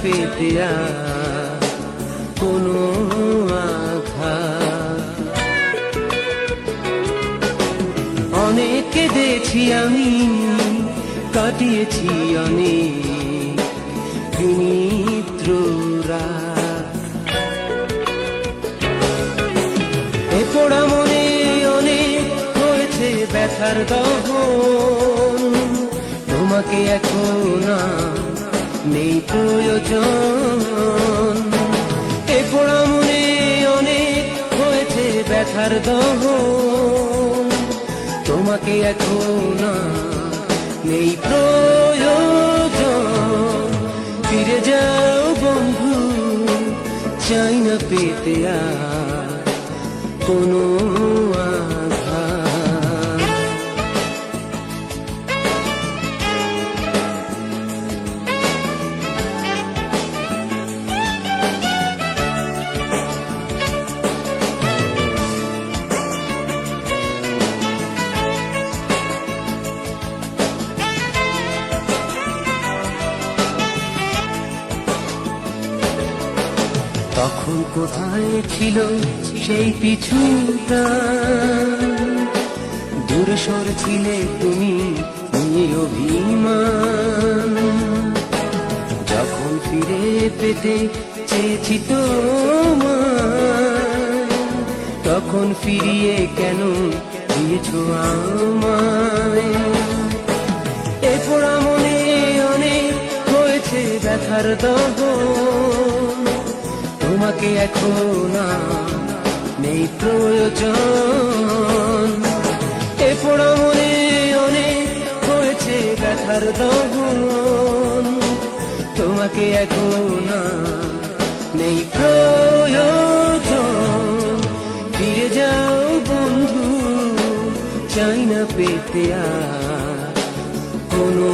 পেতে আর কোনো আঘাত। অনেক কেঁদেছি আমি, কাটিয়েছি অনেক বিনিদ্র রাত। এ পোড়া মনে অনেক হয়েছে ব্যথার দহন, তোমাকে এখন নেই প্রয়োজন। এ পোড়া মনে অনেক হয়েছে ব্যথার দহন, তোমাকে এখন নেই প্রয়োজন। ফিরে যাও বন্ধু, চাই না পেতে আর কোনো আঘাত। তখন কোথায় ছিল সেই পিছুটা, দূরে সরে ছিলে তুমি নিয়ে অভিমান। যখন ফিরে পেতে চেয়েছি তোমায়, তখন ফিরিয়ে কেন দিয়েছো আমায়। এ পোড়া মনে অনেক হয়েছে ব্যথার দহন, তোমাকে এখন নেই প্রয়োজন। এ পোড়া মনে অনেক হয়েছে ব্যথার দহন, তোমাকে এখন নেই প্রয়োজন। ফিরে যাও বন্ধু, চাই না পেতে আর কোনো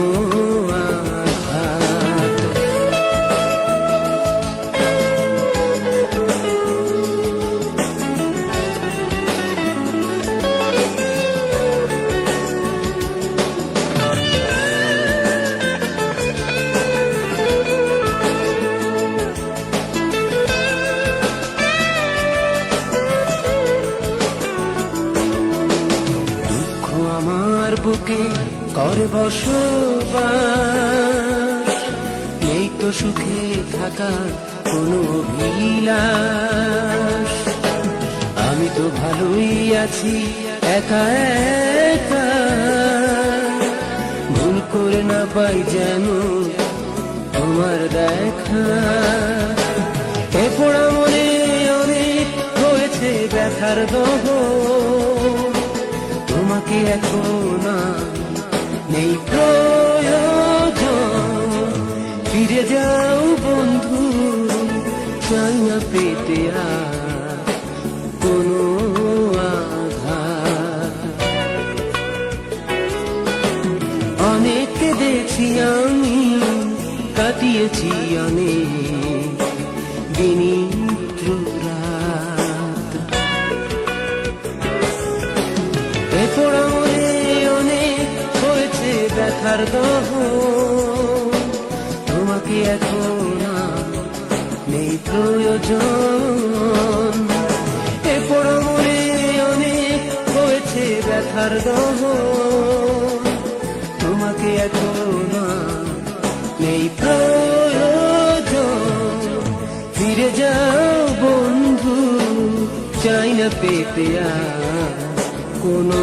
আঘাত। আমার বুকে করে বসবাস, নেই তো সুখে থাকার কোনো অভিলাষ। আমি তো ভালোই আছি একা একা, ভুল করে না পাই যেন তোমার দেখা। এ পোড়া মনে অনেক হয়েছে ব্যথার দহন, তোমাকে এখন নেই প্রয়োজন। ফিরে যাও বন্ধু, চাই না পেতে আর কোনো আঘাত। অনেক কেঁদেছি আমি, কাটিয়েছি অনেক বিনিদ্র রাত। এ পোড়া মনে অনেক হয়েছে ব্যথার দহন, তোমাকে এখন নেই প্রয়োজন। এ পোড়া মনে অনেক হয়েছে ব্যথার দহন, তোমাকে এখন নেই প্রয়োজন। ফিরে যাও বন্ধু, চাই না পেতে আর কোনো